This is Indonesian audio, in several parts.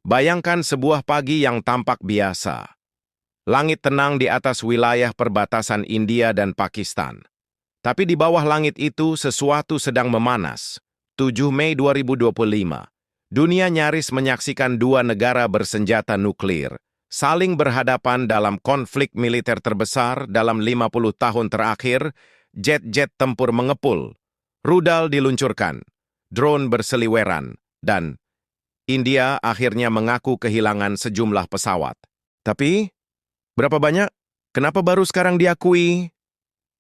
Bayangkan sebuah pagi yang tampak biasa. Langit tenang di atas wilayah perbatasan India dan Pakistan. Tapi di bawah langit itu sesuatu sedang memanas. 7 Mei 2025. Dunia nyaris menyaksikan dua negara bersenjata nuklir saling berhadapan dalam konflik militer terbesar dalam 50 tahun terakhir. Jet-jet tempur mengepul, rudal diluncurkan, drone berseliweran, dan India akhirnya mengaku kehilangan sejumlah pesawat. Tapi, berapa banyak? Kenapa baru sekarang diakui?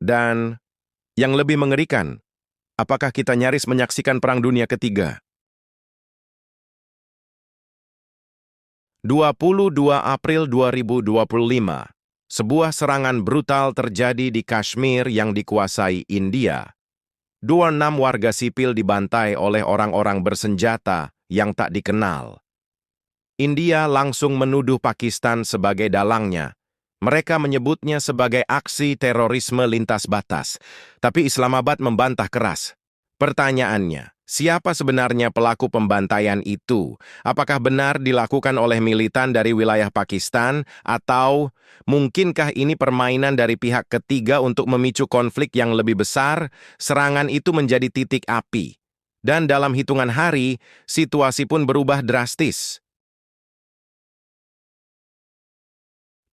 Dan yang lebih mengerikan, apakah kita nyaris menyaksikan Perang Dunia Ketiga? 22 April 2025, sebuah serangan brutal terjadi di Kashmir yang dikuasai India. 26 warga sipil dibantai oleh orang-orang bersenjata yang tak dikenal. India langsung menuduh Pakistan sebagai dalangnya. Mereka menyebutnya sebagai aksi terorisme lintas batas, tapi Islamabad membantah keras. Pertanyaannya, siapa sebenarnya pelaku pembantaian itu? Apakah benar dilakukan oleh militan dari wilayah Pakistan, atau mungkinkah ini permainan dari pihak ketiga untuk memicu konflik yang lebih besar? Serangan itu menjadi titik api. Dan dalam hitungan hari, situasi pun berubah drastis.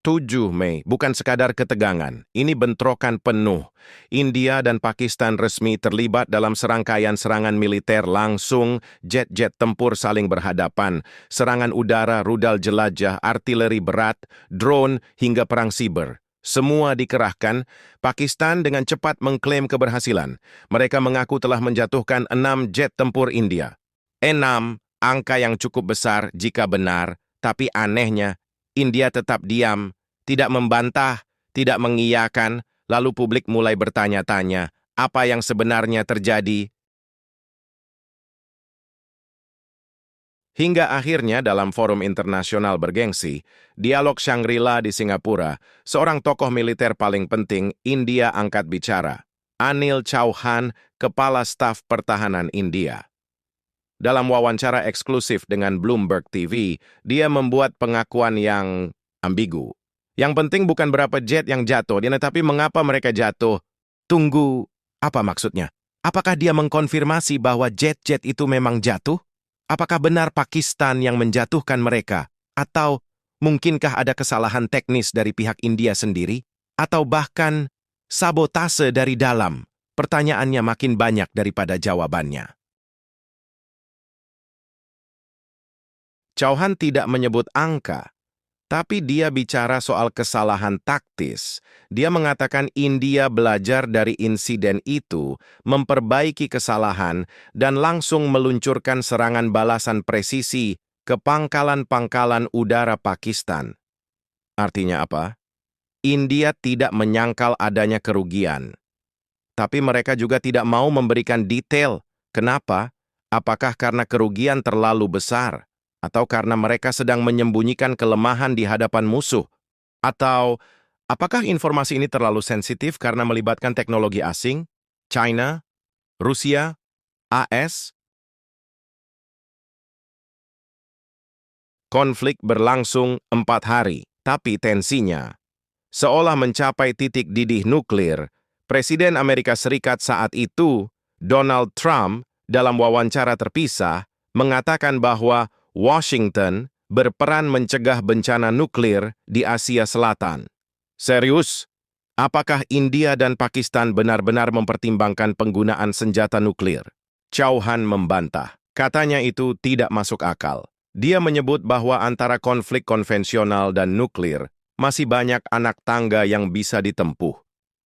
7 Mei, bukan sekadar ketegangan, ini bentrokan penuh. India dan Pakistan resmi terlibat dalam serangkaian serangan militer langsung, jet-jet tempur saling berhadapan, serangan udara, rudal jelajah, artileri berat, drone, hingga perang siber. Semua dikerahkan. Pakistan dengan cepat mengklaim keberhasilan. Mereka mengaku telah menjatuhkan 6 jet tempur India. 6, angka yang cukup besar jika benar, tapi anehnya, India tetap diam, tidak membantah, tidak mengiyakan, lalu publik mulai bertanya-tanya, apa yang sebenarnya terjadi? Hingga akhirnya dalam forum internasional bergengsi, Dialog Shangri-La di Singapura, seorang tokoh militer paling penting, India angkat bicara. Anil Chauhan, Kepala Staf Pertahanan India. Dalam wawancara eksklusif dengan Bloomberg TV, dia membuat pengakuan yang ambigu. Yang penting bukan berapa jet yang jatuh, tetapi mengapa mereka jatuh. Tunggu, apa maksudnya? Apakah dia mengkonfirmasi bahwa jet-jet itu memang jatuh? Apakah benar Pakistan yang menjatuhkan mereka? Atau mungkinkah ada kesalahan teknis dari pihak India sendiri? Atau bahkan sabotase dari dalam? Pertanyaannya makin banyak daripada jawabannya. Chauhan tidak menyebut angka, tapi dia bicara soal kesalahan taktis. Dia mengatakan India belajar dari insiden itu, memperbaiki kesalahan, dan langsung meluncurkan serangan balasan presisi ke pangkalan-pangkalan udara Pakistan. Artinya apa? India tidak menyangkal adanya kerugian. Tapi mereka juga tidak mau memberikan detail. Kenapa? Apakah karena kerugian terlalu besar? Atau karena mereka sedang menyembunyikan kelemahan di hadapan musuh? Atau apakah informasi ini terlalu sensitif karena melibatkan teknologi asing? China? Rusia? AS? Konflik berlangsung 4 hari, tapi tensinya seolah mencapai titik didih nuklir. Presiden Amerika Serikat saat itu, Donald Trump, dalam wawancara terpisah, mengatakan bahwa Washington berperan mencegah bencana nuklir di Asia Selatan. Serius? Apakah India dan Pakistan benar-benar mempertimbangkan penggunaan senjata nuklir? Chauhan membantah. Katanya itu tidak masuk akal. Dia menyebut bahwa antara konflik konvensional dan nuklir masih banyak anak tangga yang bisa ditempuh.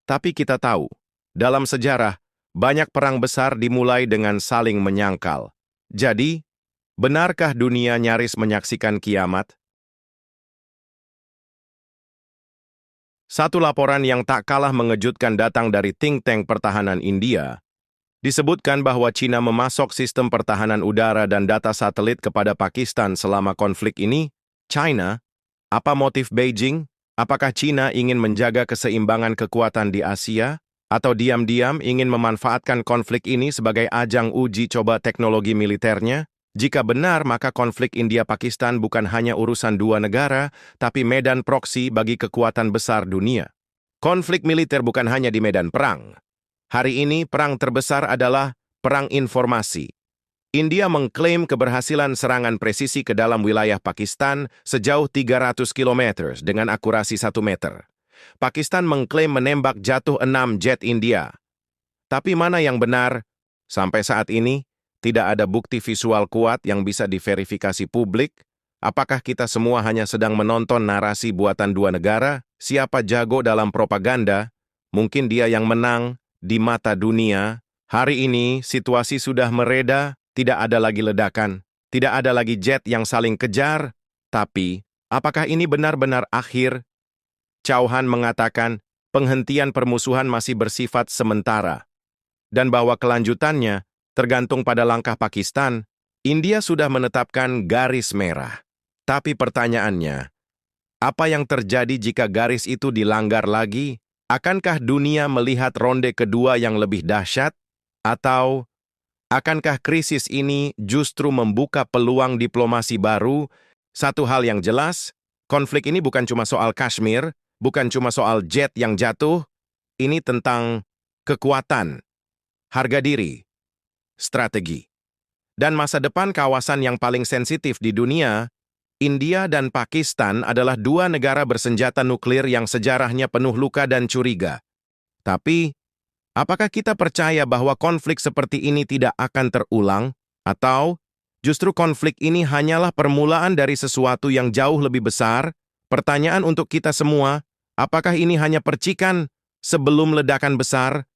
Tapi kita tahu, dalam sejarah, banyak perang besar dimulai dengan saling menyangkal. Jadi, benarkah dunia nyaris menyaksikan kiamat? Satu laporan yang tak kalah mengejutkan datang dari think tank pertahanan India. Disebutkan bahwa China memasok sistem pertahanan udara dan data satelit kepada Pakistan selama konflik ini. China? Apa motif Beijing? Apakah China ingin menjaga keseimbangan kekuatan di Asia? Atau diam-diam ingin memanfaatkan konflik ini sebagai ajang uji coba teknologi militernya? Jika benar, maka konflik India-Pakistan bukan hanya urusan dua negara, tapi medan proksi bagi kekuatan besar dunia. Konflik militer bukan hanya di medan perang. Hari ini, perang terbesar adalah perang informasi. India mengklaim keberhasilan serangan presisi ke dalam wilayah Pakistan sejauh 300 km dengan akurasi 1 meter. Pakistan mengklaim menembak jatuh 6 jet India. Tapi mana yang benar? Sampai saat ini, tidak ada bukti visual kuat yang bisa diverifikasi publik. Apakah kita semua hanya sedang menonton narasi buatan dua negara? Siapa jago dalam propaganda? Mungkin dia yang menang di mata dunia. Hari ini, situasi sudah mereda. Tidak ada lagi ledakan, tidak ada lagi jet yang saling kejar. Tapi, apakah ini benar-benar akhir? Chauhan mengatakan penghentian permusuhan masih bersifat sementara. Dan bahwa kelanjutannya tergantung pada langkah Pakistan. India sudah menetapkan garis merah. Tapi pertanyaannya, apa yang terjadi jika garis itu dilanggar lagi? Akankah dunia melihat ronde kedua yang lebih dahsyat? Atau akankah krisis ini justru membuka peluang diplomasi baru? Satu hal yang jelas, konflik ini bukan cuma soal Kashmir, bukan cuma soal jet yang jatuh, ini tentang kekuatan, harga diri, strategi, dan masa depan kawasan yang paling sensitif di dunia. India dan Pakistan adalah dua negara bersenjata nuklir yang sejarahnya penuh luka dan curiga. Tapi, apakah kita percaya bahwa konflik seperti ini tidak akan terulang? Atau justru konflik ini hanyalah permulaan dari sesuatu yang jauh lebih besar? Pertanyaan untuk kita semua, apakah ini hanya percikan sebelum ledakan besar?